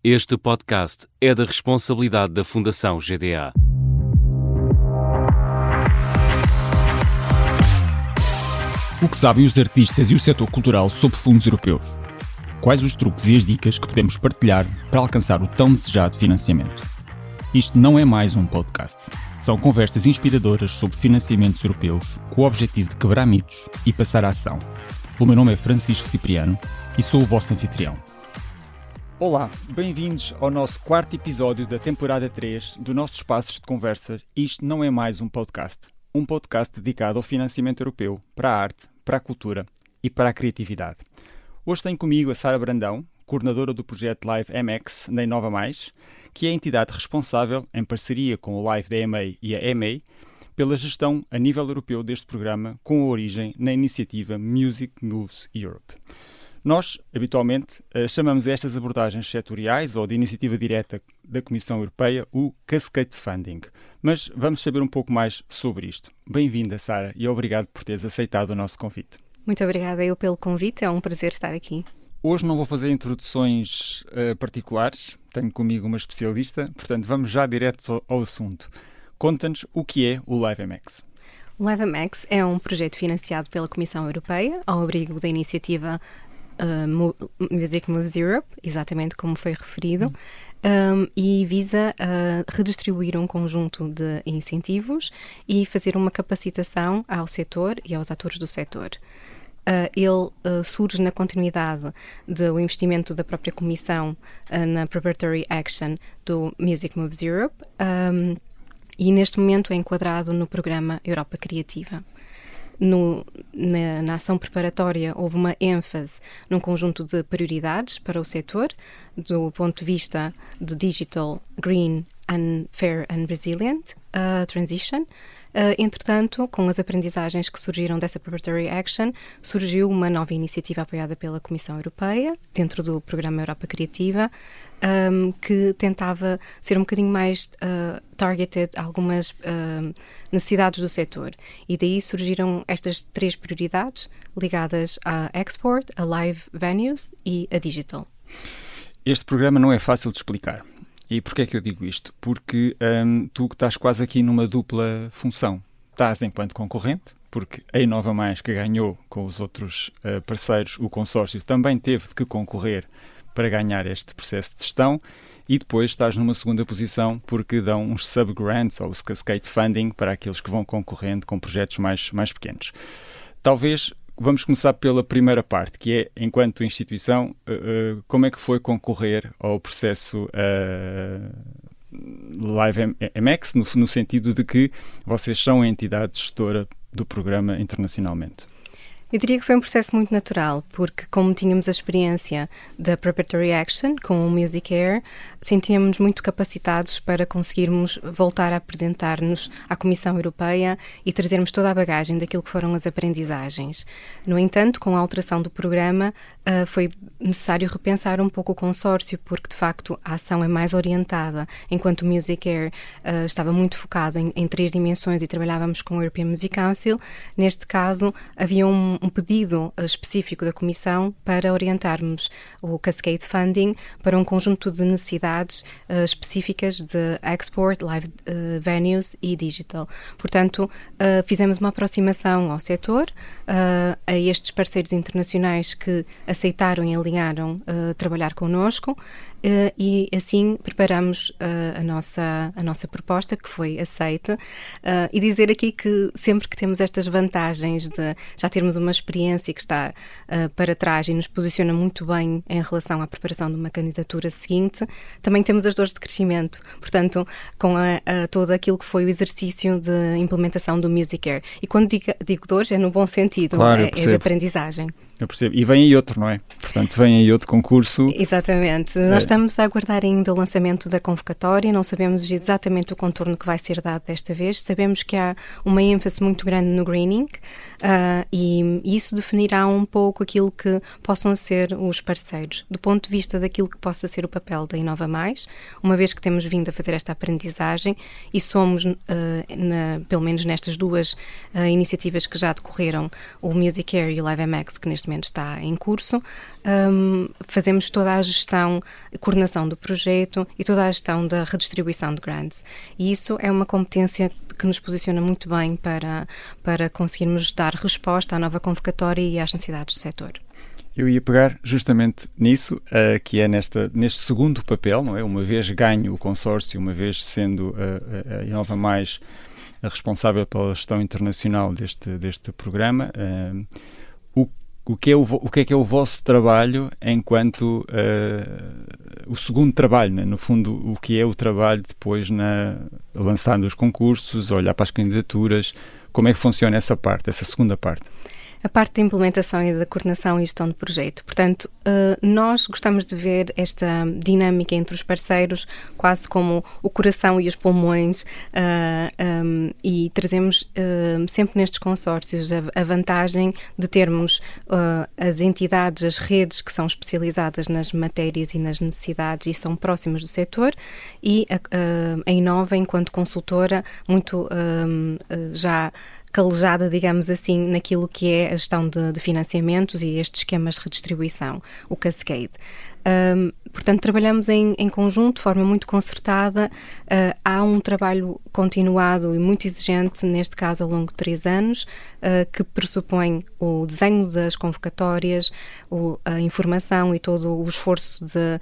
Este podcast é da responsabilidade da Fundação GDA. O que sabem os artistas e o setor cultural sobre fundos europeus? Quais os truques e as dicas que podemos partilhar para alcançar o tão desejado financiamento? Isto não é mais um podcast. São conversas inspiradoras sobre financiamentos europeus com o objetivo de quebrar mitos e passar à ação. O meu nome é Francisco Cipriano e sou o vosso anfitrião. Olá, bem-vindos ao nosso quarto episódio da temporada 3 do nosso Espaços de Conversa. Isto não é mais um podcast dedicado ao financiamento europeu, para a arte, para a cultura e para a criatividade. Hoje tenho comigo a Sara Brandão, coordenadora do projeto Live MX na Inova Mais, que é a entidade responsável, em parceria com o Live da EMA e a EMA, pela gestão a nível europeu deste programa, com a origem na iniciativa Music Moves Europe. Nós, habitualmente, chamamos estas abordagens setoriais ou de iniciativa direta da Comissão Europeia o Cascade Funding. Mas vamos saber um pouco mais sobre isto. Bem-vinda, Sara, e obrigado por teres aceitado o nosso convite. Muito obrigada eu pelo convite, é um prazer estar aqui. Hoje não vou fazer introduções particulares, tenho comigo uma especialista, portanto vamos já direto ao assunto. Conta-nos o que é o Live MX. O Live MX é um projeto financiado pela Comissão Europeia, ao abrigo da iniciativa Music Moves Europe, exatamente como foi referido, e visa redistribuir um conjunto de incentivos e fazer uma capacitação ao setor e aos atores do setor. Ele surge na continuidade do investimento da própria Comissão na Preparatory Action do Music Moves Europe e neste momento é enquadrado no programa Europa Criativa. Na ação preparatória houve uma ênfase num conjunto de prioridades para o setor, do ponto de vista de Digital, Green, Fair and Resilient Transition. Entretanto, com as aprendizagens que surgiram dessa Preparatory Action, surgiu uma nova iniciativa apoiada pela Comissão Europeia, dentro do programa Europa Criativa, que tentava ser um bocadinho mais targeted a algumas necessidades do setor. E daí surgiram estas 3 prioridades ligadas a export, a live venues e a digital. Este programa não é fácil de explicar. E porquê é que eu digo isto? Porque tu estás quase aqui numa dupla função. Estás enquanto concorrente, porque a Inova Mais, que ganhou com os outros parceiros, o consórcio, também teve que concorrer para ganhar este processo de gestão, e depois estás numa segunda posição porque dão uns sub-grants ou os Cascade Funding para aqueles que vão concorrendo com projetos mais pequenos. Talvez vamos começar pela primeira parte, que é, enquanto instituição, como é que foi concorrer ao processo Live MX, no sentido de que vocês são a entidade gestora do programa internacionalmente? Eu diria que foi um processo muito natural, porque como tínhamos a experiência da Preparatory Action com o Music Air, sentíamos-nos muito capacitados para conseguirmos voltar a apresentar-nos à Comissão Europeia e trazermos toda a bagagem daquilo que foram as aprendizagens. No entanto, com a alteração do programa, foi necessário repensar um pouco o consórcio, porque de facto a ação é mais orientada, enquanto o Music Air estava muito focado em 3 dimensões e trabalhávamos com o European Music Council. Neste caso, havia um pedido específico da Comissão para orientarmos o Cascade Funding para um conjunto de necessidades específicas de export, live venues e digital. Portanto, fizemos uma aproximação ao setor, a estes parceiros internacionais que aceitaram e alinharam trabalhar connosco, e assim preparamos a nossa proposta, que foi aceita, e dizer aqui que sempre que temos estas vantagens de já termos uma experiência que está para trás e nos posiciona muito bem em relação à preparação de uma candidatura seguinte, também temos as dores de crescimento, portanto, com todo aquilo que foi o exercício de implementação do Music Air. E quando digo dores, é no bom sentido, claro, é de aprendizagem. Eu percebo. E vem aí outro, não é? Portanto, vem aí outro concurso. Exatamente. Nós estamos a aguardar ainda o lançamento da convocatória, não sabemos exatamente o contorno que vai ser dado desta vez. Sabemos que há uma ênfase muito grande no greening e isso definirá um pouco aquilo que possam ser os parceiros. Do ponto de vista daquilo que possa ser o papel da Inova Mais, uma vez que temos vindo a fazer esta aprendizagem e somos, pelo menos nestas 2 iniciativas que já decorreram, o Music Air e o Live MX, que neste momento está em curso, fazemos toda a gestão coordenação do projeto e toda a gestão da redistribuição de grants. E isso é uma competência que nos posiciona muito bem para conseguirmos dar resposta à nova convocatória e às necessidades do setor. Eu ia pegar justamente nisso, que é neste segundo papel, não é? Uma vez ganho o consórcio, uma vez sendo a Inova Mais a responsável pela gestão internacional deste programa, o que é o vosso trabalho enquanto o segundo trabalho, né? No fundo, o que é o trabalho depois lançando os concursos, olhar para as candidaturas, como é que funciona essa segunda parte? A parte da implementação e da coordenação e gestão do projeto. Portanto, nós gostamos de ver esta dinâmica entre os parceiros quase como o coração e os pulmões e trazemos sempre nestes consórcios a vantagem de termos as entidades, as redes que são especializadas nas matérias e nas necessidades e são próximas do setor e a Inova, enquanto consultora, muito já calejada, digamos assim, naquilo que é a gestão de financiamentos e estes esquemas de redistribuição, o Cascade. Portanto, trabalhamos em conjunto, de forma muito concertada. Há um trabalho continuado e muito exigente, neste caso ao longo de 3 anos, que pressupõe o desenho das convocatórias, a informação e todo o esforço de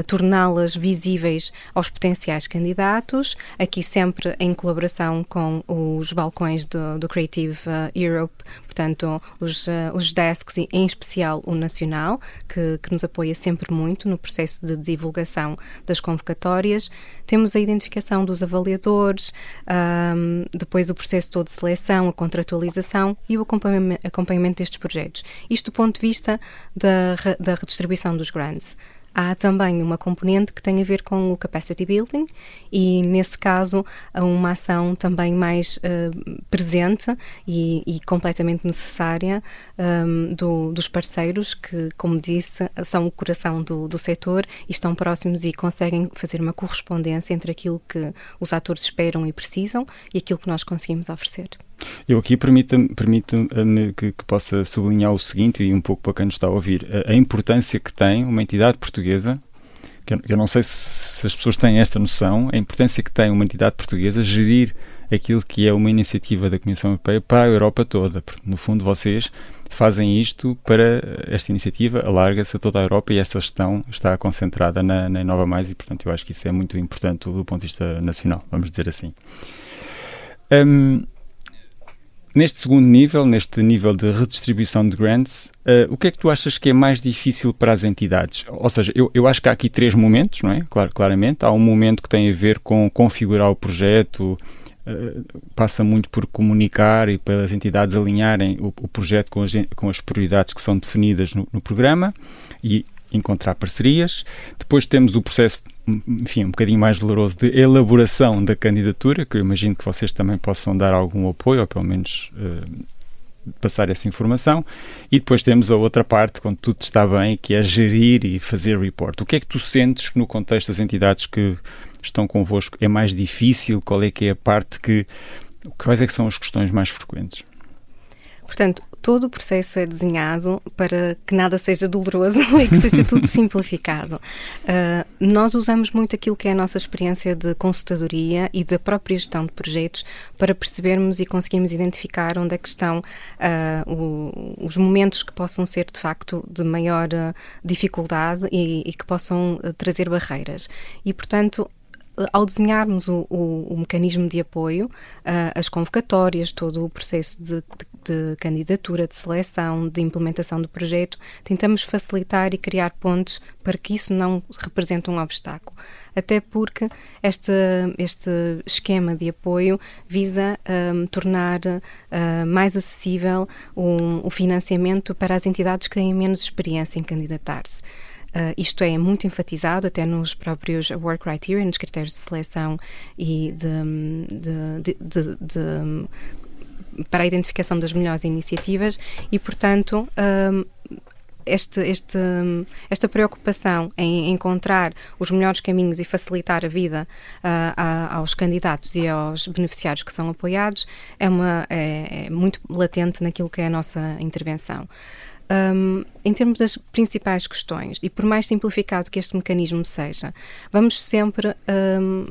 torná-las visíveis aos potenciais candidatos, aqui sempre em colaboração com os balcões do Creative Europe, portanto, os desks, e em especial o nacional, que nos apoia sempre muito no processo de divulgação das convocatórias. Temos a identificação dos avaliadores, depois o processo todo de seleção, a contratualização e o acompanhamento destes projetos. Isto do ponto de vista da redistribuição dos grants. Há também uma componente que tem a ver com o capacity building e, nesse caso, uma ação também mais presente e completamente necessária dos parceiros que, como disse, são o coração do setor e estão próximos e conseguem fazer uma correspondência entre aquilo que os atores esperam e precisam e aquilo que nós conseguimos oferecer. Eu aqui permita-me que possa sublinhar o seguinte, e um pouco para quem nos está a ouvir, a importância que tem uma entidade portuguesa, que eu não sei se as pessoas têm esta noção, a importância que tem uma entidade portuguesa gerir aquilo que é uma iniciativa da Comissão Europeia para a Europa toda. No fundo, vocês fazem isto para esta iniciativa, alarga-se a toda a Europa e esta gestão está concentrada na Inova Mais e, portanto, eu acho que isso é muito importante do ponto de vista nacional, vamos dizer assim. Neste segundo nível, neste nível de redistribuição de grants, o que é que tu achas que é mais difícil para as entidades? Ou seja, eu acho que há aqui 3 momentos, não é? Claramente. Há um momento que tem a ver com configurar o projeto, passa muito por comunicar e pelas entidades alinharem o projeto com as prioridades que são definidas no programa e encontrar parcerias. Depois temos o processo, enfim, um bocadinho mais doloroso de elaboração da candidatura, que eu imagino que vocês também possam dar algum apoio, ou pelo menos passar essa informação. E depois temos a outra parte, quando tudo está bem, que é gerir e fazer report. O que é que tu sentes que no contexto das entidades que estão convosco é mais difícil? Qual é que é a parte quais é que são as questões mais frequentes? Portanto, todo o processo é desenhado para que nada seja doloroso e que seja tudo simplificado. Nós usamos muito aquilo que é a nossa experiência de consultadoria e da própria gestão de projetos para percebermos e conseguirmos identificar onde é que estão os momentos que possam ser, de facto, de maior dificuldade e que possam trazer barreiras. E, portanto, ao desenharmos o mecanismo de apoio, as convocatórias, todo o processo de candidatura, de seleção, de implementação do projeto, tentamos facilitar e criar pontes para que isso não represente um obstáculo. Até porque este esquema de apoio visa tornar mais acessível o financiamento para as entidades que têm menos experiência em candidatar-se. Isto é muito enfatizado até nos próprios award criteria, nos critérios de seleção e para a identificação das melhores iniciativas e, portanto, esta preocupação em encontrar os melhores caminhos e facilitar a vida aos candidatos e aos beneficiários que são apoiados é muito latente naquilo que é a nossa intervenção. em termos das principais questões, e por mais simplificado que este mecanismo seja, vamos sempre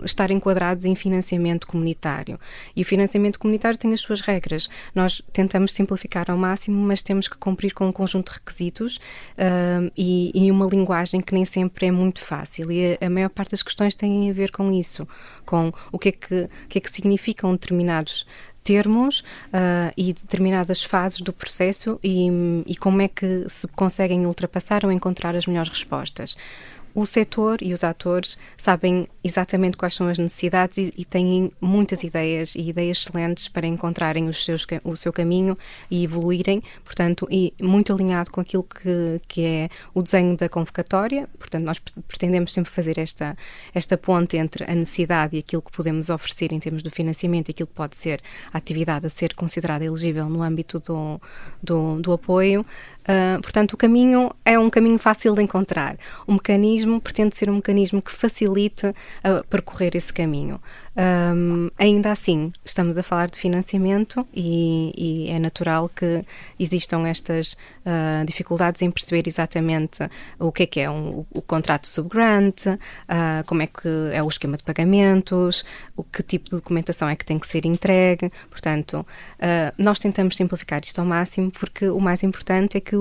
estar enquadrados em financiamento comunitário. E o financiamento comunitário tem as suas regras. Nós tentamos simplificar ao máximo, mas temos que cumprir com um conjunto de requisitos e uma linguagem que nem sempre é muito fácil. E a maior parte das questões têm a ver com isso, com o que é que significam determinados termos e determinadas fases do processo e como é que se conseguem ultrapassar ou encontrar as melhores respostas. O setor e os atores sabem exatamente quais são as necessidades e têm muitas ideias e ideias excelentes para encontrarem o seu caminho e evoluírem, portanto, e muito alinhado com aquilo que é o desenho da convocatória. Portanto, nós pretendemos sempre fazer esta ponte entre a necessidade e aquilo que podemos oferecer em termos do financiamento e aquilo que pode ser a atividade a ser considerada elegível no âmbito do apoio. Portanto, o caminho é um caminho fácil de encontrar. O mecanismo pretende ser um mecanismo que facilite percorrer esse caminho. Ainda assim, estamos a falar de financiamento e é natural que existam estas dificuldades em perceber exatamente o que é o contrato subgrant, como é que é o esquema de pagamentos, que tipo de documentação é que tem que ser entregue. Portanto, nós tentamos simplificar isto ao máximo porque o mais importante é que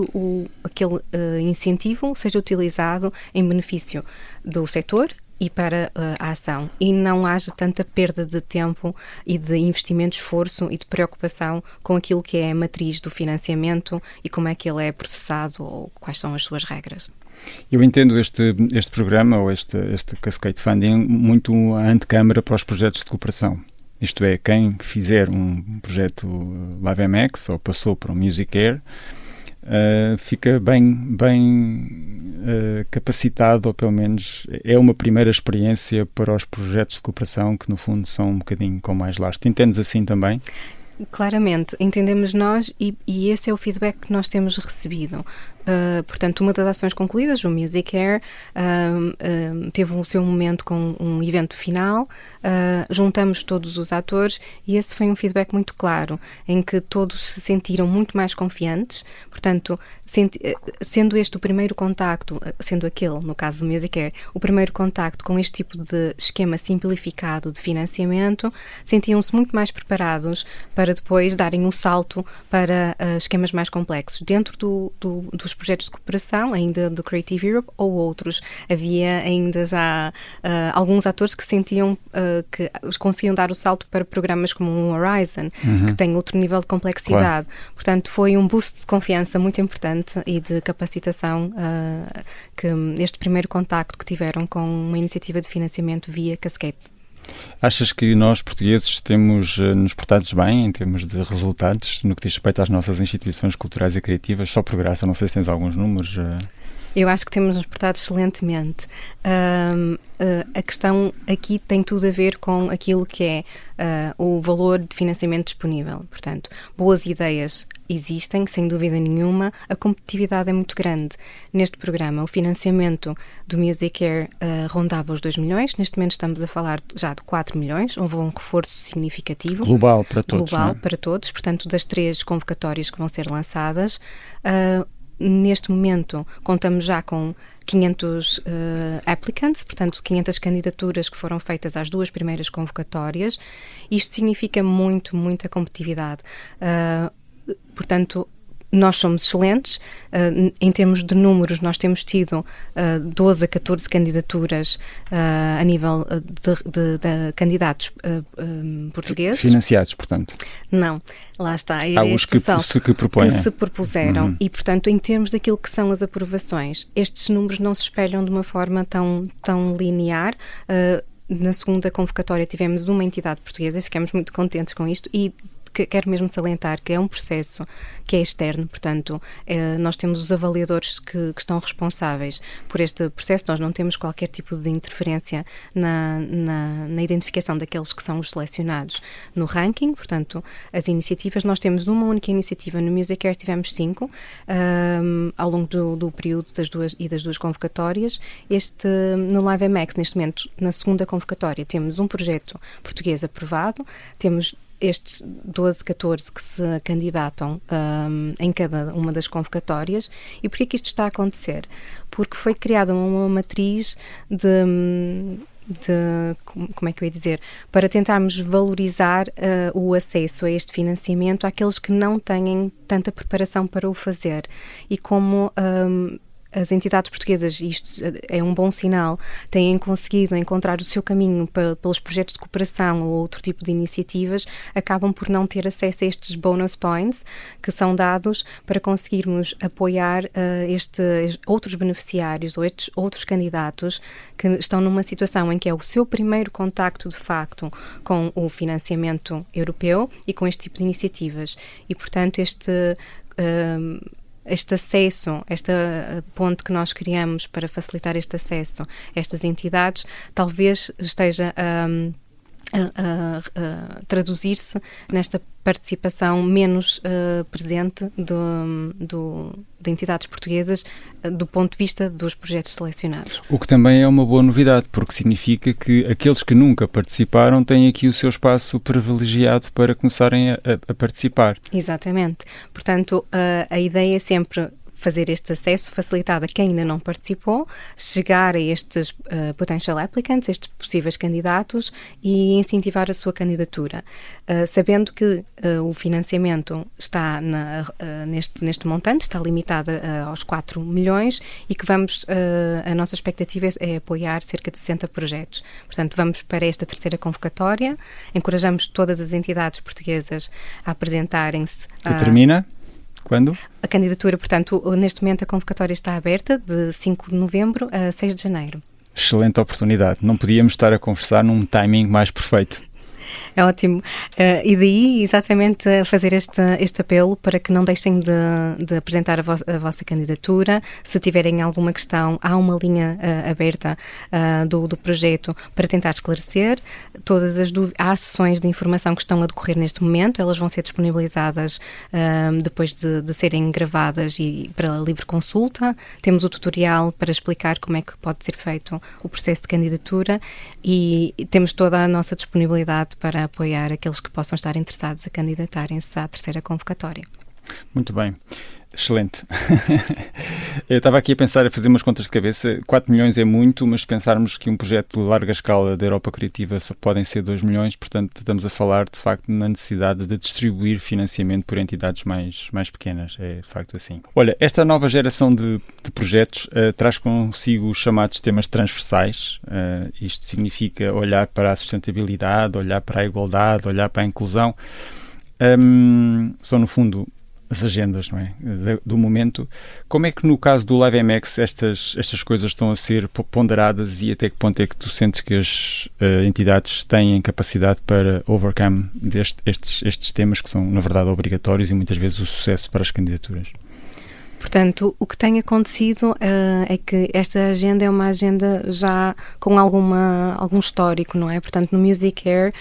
aquele incentivo seja utilizado em benefício do setor e para a ação, e não haja tanta perda de tempo e de investimento, esforço e de preocupação com aquilo que é a matriz do financiamento e como é que ele é processado ou quais são as suas regras. Eu entendo este programa ou este Cascade Funding muito a antecâmara para os projetos de cooperação. Isto é, quem fizer um projeto LiveMX ou passou para o MusiCare fica bem capacitado, ou pelo menos é uma primeira experiência para os projetos de cooperação que no fundo são um bocadinho com mais lastro. Entendes assim também? Claramente, entendemos nós e esse é o feedback que nós temos recebido. Portanto, uma das ações concluídas, o MusiCare, teve o seu momento com um evento final, juntamos todos os atores e esse foi um feedback muito claro, em que todos se sentiram muito mais confiantes. Portanto, sendo este o primeiro contacto, sendo aquele, no caso do MusiCare, o primeiro contacto com este tipo de esquema simplificado de financiamento, sentiam-se muito mais preparados para depois darem um salto para esquemas mais complexos. Dentro dos projetos de cooperação, ainda do Creative Europe ou outros, havia ainda já alguns atores que sentiam que conseguiam dar o salto para programas como o Horizon, que tem outro nível de complexidade. Claro. Portanto, foi um boost de confiança muito importante e de capacitação que este primeiro contacto que tiveram com uma iniciativa de financiamento via Cascade. Achas que nós, portugueses, temos nos portados bem em termos de resultados no que diz respeito às nossas instituições culturais e criativas? Só por graça, não sei se tens alguns números. Eu acho que temos nos portado excelentemente. A questão aqui tem tudo a ver com aquilo que é o valor de financiamento disponível. Portanto, boas ideias existem, sem dúvida nenhuma. A competitividade é muito grande. Neste programa, o financiamento do MusiCare rondava os 2 milhões. Neste momento estamos a falar já de 4 milhões. Houve um reforço significativo. Global para todos. Global para todos. Portanto, das 3 convocatórias que vão ser lançadas, neste momento contamos já com 500 applicants, portanto 500 candidaturas que foram feitas às 2 primeiras convocatórias. Isto significa muita competitividade. Portanto, nós somos excelentes. Em termos de números, nós temos tido 12 a 14 candidaturas a nível de candidatos portugueses. Financiados, portanto? Não, lá está. Os que se propõem. Que se propuseram. E, portanto, em termos daquilo que são as aprovações, estes números não se espelham de uma forma tão linear. Na segunda convocatória tivemos uma entidade portuguesa, ficamos muito contentes com isto e quero mesmo salientar que é um processo que é externo, portanto, nós temos os avaliadores que estão responsáveis por este processo, nós não temos qualquer tipo de interferência na identificação daqueles que são os selecionados no ranking. Portanto, as iniciativas, nós temos uma única iniciativa no MusiCare, tivemos 5 ao longo do período das duas convocatórias. No LiveMX, neste momento, na segunda convocatória, temos um projeto português aprovado, temos estes 12, 14 que se candidatam em cada uma das convocatórias. E porquê que isto está a acontecer? Porque foi criada uma matriz como é que eu ia dizer, para tentarmos valorizar o acesso a este financiamento àqueles que não têm tanta preparação para o fazer. E como as entidades portuguesas, isto é um bom sinal, têm conseguido encontrar o seu caminho pelos projetos de cooperação ou outro tipo de iniciativas, acabam por não ter acesso a estes bonus points que são dados para conseguirmos apoiar estes outros beneficiários ou estes outros candidatos que estão numa situação em que é o seu primeiro contacto de facto com o financiamento europeu e com este tipo de iniciativas. E, portanto, este acesso, esta ponte que nós criamos para facilitar este acesso a estas entidades, talvez esteja a traduzir-se nesta participação menos presente de entidades portuguesas do ponto de vista dos projetos selecionados. O que também é uma boa novidade, porque significa que aqueles que nunca participaram têm aqui o seu espaço privilegiado para começarem a participar. Exatamente. Portanto, a ideia é sempre fazer este acesso facilitado a quem ainda não participou, chegar a estes potential applicants, estes possíveis candidatos e incentivar a sua candidatura. Sabendo que o financiamento está neste montante, está limitado aos 4 milhões e que a nossa expectativa é apoiar cerca de 60 projetos. Portanto, vamos para esta terceira convocatória, encorajamos todas as entidades portuguesas a apresentarem-se. Que termina? Quando? A candidatura, portanto, neste momento a convocatória está aberta de 5 de novembro a 6 de janeiro. Excelente oportunidade. Não podíamos estar a conversar num timing mais perfeito. É ótimo. E daí, exatamente, fazer este apelo para que não deixem de apresentar a vossa candidatura. Se tiverem alguma questão, há uma linha aberta do projeto para tentar esclarecer. Todas as dúvidas, há sessões de informação que estão a decorrer neste momento, elas vão ser disponibilizadas depois de serem gravadas e para livre consulta. Temos o tutorial para explicar como é que pode ser feito o processo de candidatura e temos toda a nossa disponibilidade para apoiar aqueles que possam estar interessados a candidatarem-se à terceira convocatória. Muito bem. Excelente. Eu estava aqui a pensar, a fazer umas contas de cabeça. 4 milhões é muito, mas se pensarmos que um projeto de larga escala da Europa Criativa só podem ser 2 milhões, portanto estamos a falar de facto na necessidade de distribuir financiamento por entidades mais pequenas. É de facto assim. Olha, esta nova geração de projetos traz consigo os chamados temas transversais. Isto significa olhar para a sustentabilidade, olhar para a igualdade, olhar para a inclusão. São no fundo as agendas, não é? Do momento. Como é que no caso do LiveMX estas coisas estão a ser ponderadas e até que ponto é que tu sentes que as entidades têm capacidade para overcome estes temas que são na verdade obrigatórios e muitas vezes o sucesso para as candidaturas? Portanto, o que tem acontecido é que esta agenda é uma agenda já com algum histórico, não é? Portanto, no Music Air,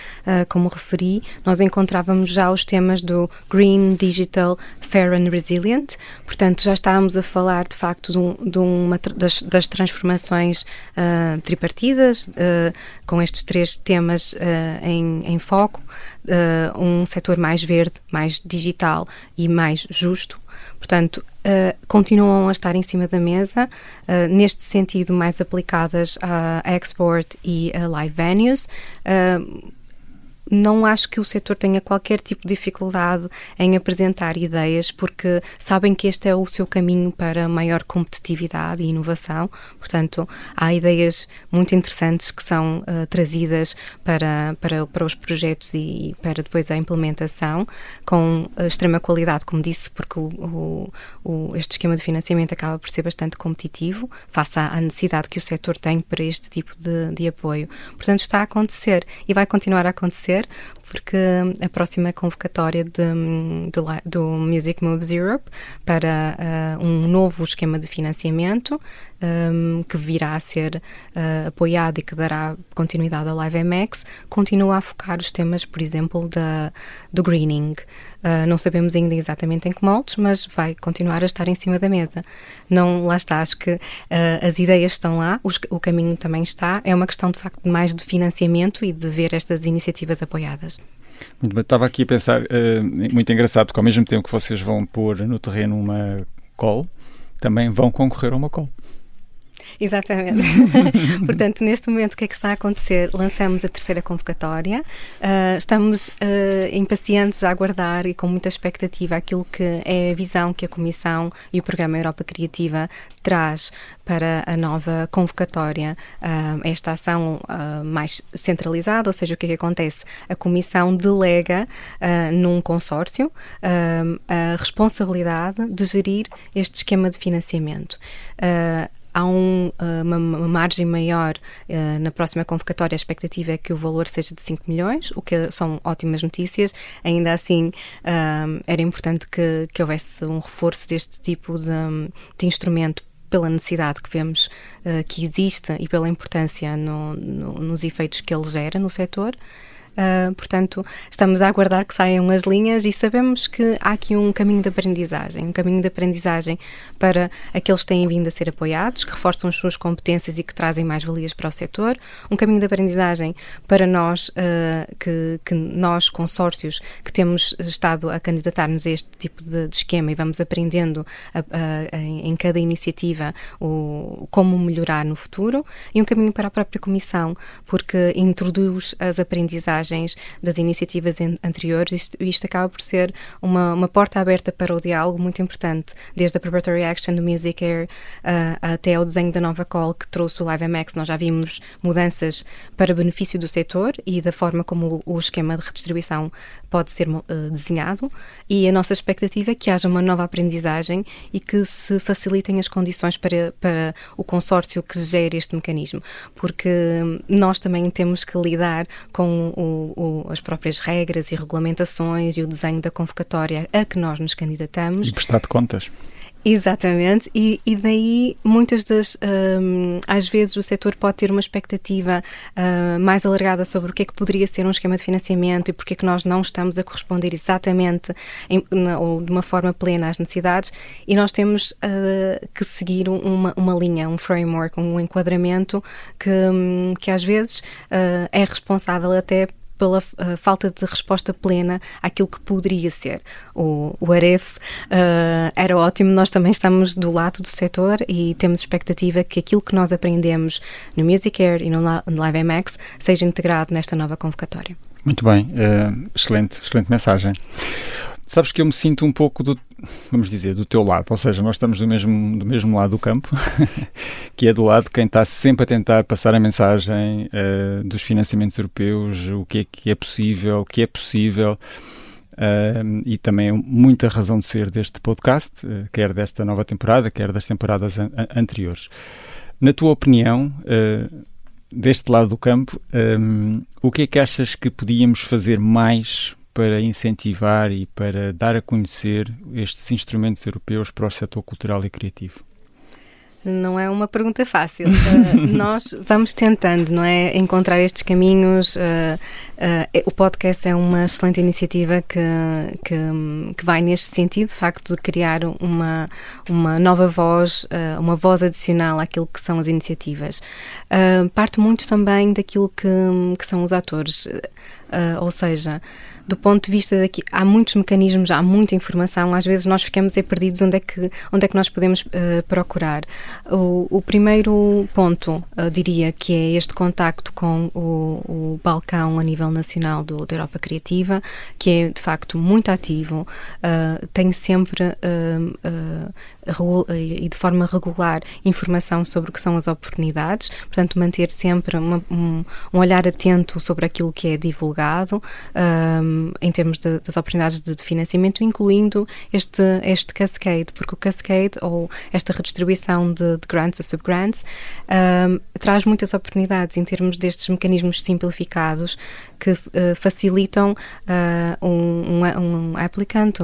como referi, nós encontrávamos já os temas do Green, Digital, Fair and Resilient. Portanto, já estávamos a falar, de facto, das transformações tripartidas, com estes 3 temas em foco. Um setor mais verde, mais digital e mais justo. Portanto, continuam a estar em cima da mesa, neste sentido mais aplicadas a export e a live venues. Não acho que o setor tenha qualquer tipo de dificuldade em apresentar ideias, porque sabem que este é o seu caminho para maior competitividade e inovação. Portanto, há ideias muito interessantes que são trazidas para os projetos e para depois a implementação, com extrema qualidade, como disse, porque este esquema de financiamento acaba por ser bastante competitivo, face à necessidade que o setor tem para este tipo de apoio. Portanto, está a acontecer e vai continuar a acontecer, porque a próxima convocatória do Music Moves Europe para um novo esquema de financiamento que virá a ser apoiado e que dará continuidade ao LiveMX, continua a focar os temas, por exemplo, do greening. Não sabemos ainda exatamente em que moldes, mas vai continuar a estar em cima da mesa. Lá está, acho que as ideias estão lá, o caminho também está, é uma questão de facto mais de financiamento e de ver estas iniciativas apoiadas. Muito bem, estava aqui a pensar, muito engraçado, porque ao mesmo tempo que vocês vão pôr no terreno uma call, também vão concorrer a uma call. Exatamente. Portanto, neste momento, o que é que está a acontecer? Lançamos a terceira convocatória, estamos impacientes a aguardar e com muita expectativa aquilo que é a visão que a Comissão e o Programa Europa Criativa traz para a nova convocatória, esta ação mais centralizada, ou seja, o que é que acontece? A Comissão delega num consórcio a responsabilidade de gerir este esquema de financiamento. Há uma margem maior na próxima convocatória. A expectativa é que o valor seja de 5 milhões, o que são ótimas notícias. Ainda assim, era importante que houvesse um reforço deste tipo de instrumento pela necessidade que vemos que existe e pela importância nos efeitos que ele gera no setor. Portanto, estamos a aguardar que saiam as linhas e sabemos que há aqui um caminho de aprendizagem para aqueles que têm vindo a ser apoiados, que reforçam as suas competências e que trazem mais valias para o setor, um caminho de aprendizagem para nós, que nós, consórcios, que temos estado a candidatar-nos a este tipo de esquema e vamos aprendendo em cada iniciativa como melhorar no futuro, e um caminho para a própria Comissão, porque introduz as aprendizagens das iniciativas anteriores. Isto acaba por ser uma porta aberta para o diálogo muito importante, desde a Preparatory Action do Music Air até ao desenho da nova call que trouxe o LiveMX. Nós já vimos mudanças para benefício do setor e da forma como o esquema de redistribuição pode ser desenhado, e a nossa expectativa é que haja uma nova aprendizagem e que se facilitem as condições para o consórcio que gere este mecanismo, porque nós também temos que lidar com as próprias regras e regulamentações e o desenho da convocatória a que nós nos candidatamos. E prestar de contas. Exatamente, e daí muitas às vezes o setor pode ter uma expectativa mais alargada sobre o que é que poderia ser um esquema de financiamento e porque é que nós não estamos a corresponder exatamente ou de uma forma plena às necessidades, e nós temos que seguir uma linha, um framework, um enquadramento que às vezes é responsável até pela falta de resposta plena àquilo que poderia ser. O Aref era ótimo, nós também estamos do lado do setor e temos expectativa que aquilo que nós aprendemos no Music Air e no LiveMX seja integrado nesta nova convocatória. Muito bem, excelente mensagem. Sabes que eu me sinto um pouco do teu lado, ou seja, nós estamos do mesmo lado do campo, que é do lado de quem está sempre a tentar passar a mensagem dos financiamentos europeus, o que é possível, e também muita razão de ser deste podcast, quer desta nova temporada, quer das temporadas anteriores. Na tua opinião, deste lado do campo, o que é que achas que podíamos fazer mais para incentivar e para dar a conhecer estes instrumentos europeus para o setor cultural e criativo? Não é uma pergunta fácil. Nós vamos tentando, não é, encontrar estes caminhos. O podcast é uma excelente iniciativa que vai neste sentido, de facto, de criar uma nova voz, uma voz adicional àquilo que são as iniciativas. Parte muito também daquilo que são os atores, ou seja, do ponto de vista daqui, há muitos mecanismos, há muita informação, às vezes nós ficamos perdidos onde é que nós podemos procurar. O primeiro ponto, diria que é este contacto com o balcão a nível nacional da Europa Criativa, que é de facto muito ativo, tem sempre e de forma regular informação sobre o que são as oportunidades, portanto manter sempre um olhar atento sobre aquilo que é divulgado em termos das oportunidades de financiamento, incluindo este cascade, porque o cascade ou esta redistribuição de grants ou subgrants traz muitas oportunidades em termos destes mecanismos simplificados que facilitam um applicant,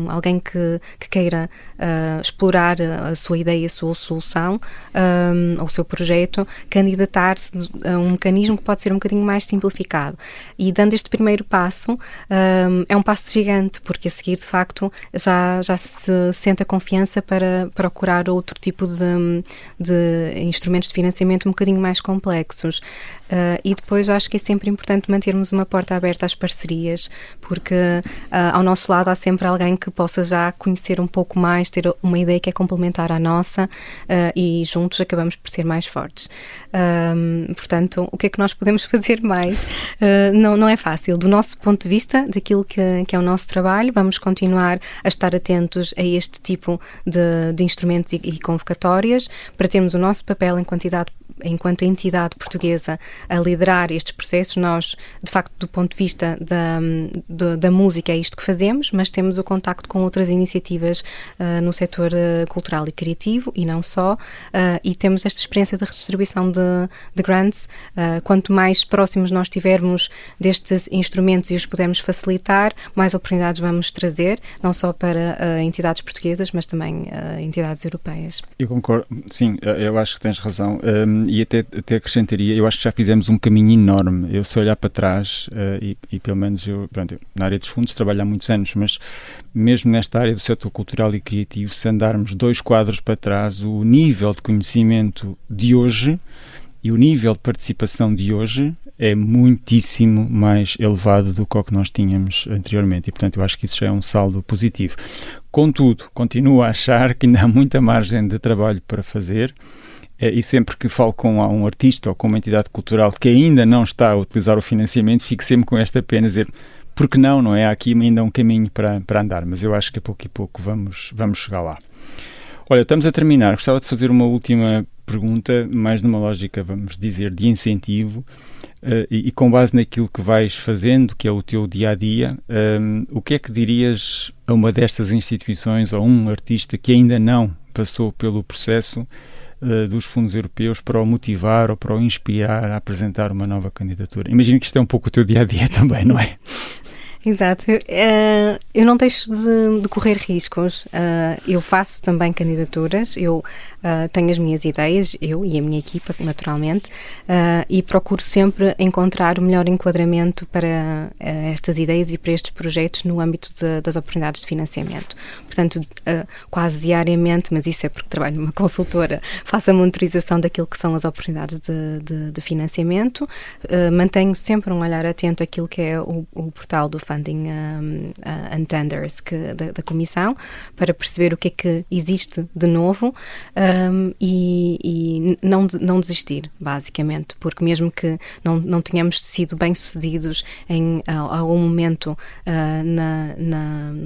alguém que queira explorar a sua ideia, a sua solução, ou o seu projeto, candidatar-se a um mecanismo que pode ser um bocadinho mais simplificado. E dando este primeiro passo, é um passo gigante, porque a seguir, de facto, já se sente a confiança para procurar outro tipo de instrumentos de financiamento um bocadinho mais complexos. E depois acho que é sempre importante mantermos uma porta aberta às parcerias, porque ao nosso lado há sempre alguém que possa já conhecer um pouco mais, ter uma ideia que é complementar à nossa, e juntos acabamos por ser mais fortes. Portanto, o que é que nós podemos fazer mais? Não é fácil. Do nosso ponto de vista, daquilo que é o nosso trabalho, vamos continuar a estar atentos a este tipo de instrumentos e convocatórias, para termos o nosso papel enquanto entidade portuguesa a liderar estes processos. Nós, de facto, do ponto de vista da música, é isto que fazemos, mas temos o contacto com outras iniciativas no setor cultural e criativo, e não só, e temos esta experiência de redistribuição de grants. Quanto mais próximos nós estivermos destes instrumentos e os pudermos facilitar, mais oportunidades vamos trazer, não só para entidades portuguesas, mas também entidades europeias. Eu concordo, sim, eu acho que tens razão, e até acrescentaria, eu acho que já fizemos um caminho enorme. Eu, se olhar para trás, e pelo menos eu na área dos fundos trabalho há muitos anos, mas mesmo nesta área do setor cultural e criativo, se andarmos 2 quadros para trás, o nível de conhecimento de hoje e o nível de participação de hoje é muitíssimo mais elevado do que o que nós tínhamos anteriormente, e portanto eu acho que isso já é um saldo positivo. Contudo, continuo a achar que ainda há muita margem de trabalho para fazer, e sempre que falo com um artista ou com uma entidade cultural que ainda não está a utilizar o financiamento, fico sempre com esta pena a dizer, porque não é? Há aqui ainda um caminho para andar, mas eu acho que a pouco e pouco vamos chegar lá. Olha, estamos a terminar. Gostava de fazer uma última pergunta, mais numa lógica, vamos dizer, de incentivo, e com base naquilo que vais fazendo, que é o teu dia-a-dia, o que é que dirias a uma destas instituições ou um artista que ainda não passou pelo processo dos fundos europeus para o motivar ou para o inspirar a apresentar uma nova candidatura? Imagino que isto é um pouco o teu dia-a-dia também, não é? Exato. Eu não deixo de correr riscos. Eu faço também candidaturas, eu tenho as minhas ideias, eu e a minha equipa, naturalmente, e procuro sempre encontrar o melhor enquadramento para estas ideias e para estes projetos no âmbito das oportunidades de financiamento. Portanto, quase diariamente, mas isso é porque trabalho numa consultora, faço a monitorização daquilo que são as oportunidades de financiamento, mantenho sempre um olhar atento àquilo que é o portal do Funding and Tenders da Comissão, para perceber o que é que existe de novo, e não desistir, basicamente, porque mesmo que não tenhamos sido bem-sucedidos em algum momento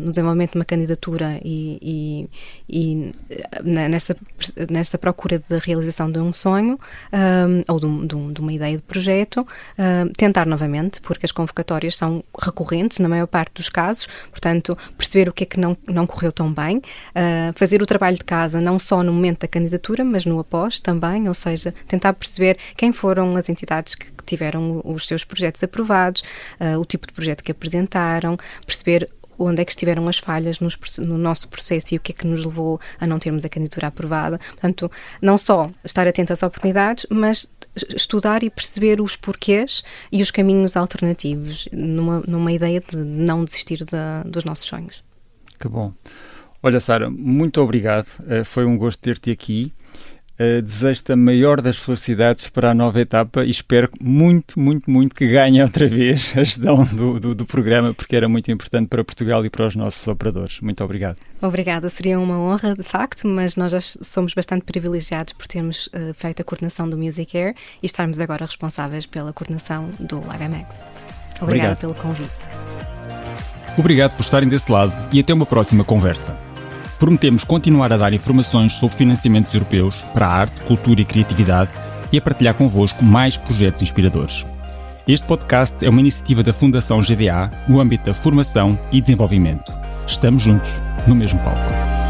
no desenvolvimento de uma candidatura e nessa procura de realização de um sonho, ou de uma ideia de projeto, tentar novamente, porque as convocatórias são recorrentes na maior parte dos casos, portanto, perceber o que é que não correu tão bem, fazer o trabalho de casa não só no momento da candidatura, mas no após também, ou seja, tentar perceber quem foram as entidades que tiveram os seus projetos aprovados, o tipo de projeto que apresentaram, perceber onde é que estiveram as falhas no nosso processo e o que é que nos levou a não termos a candidatura aprovada. Portanto, não só estar atento às oportunidades, mas estudar e perceber os porquês e os caminhos alternativos, numa ideia de não desistir dos nossos sonhos. Que bom. Olha, Sara, muito obrigado. Foi um gosto ter-te aqui. Desejo-te a maior das felicidades para a nova etapa e espero muito, muito, muito que ganhe outra vez a gestão do programa, porque era muito importante para Portugal e para os nossos operadores. Muito obrigado. Obrigada, seria uma honra, de facto, mas nós já somos bastante privilegiados por termos feito a coordenação do Music Air e estarmos agora responsáveis pela coordenação do LiveMX. Obrigada pelo convite. Obrigado por estarem desse lado e até uma próxima conversa. Prometemos continuar a dar informações sobre financiamentos europeus para a arte, cultura e criatividade e a partilhar convosco mais projetos inspiradores. Este podcast é uma iniciativa da Fundação GDA no âmbito da formação e desenvolvimento. Estamos juntos, no mesmo palco.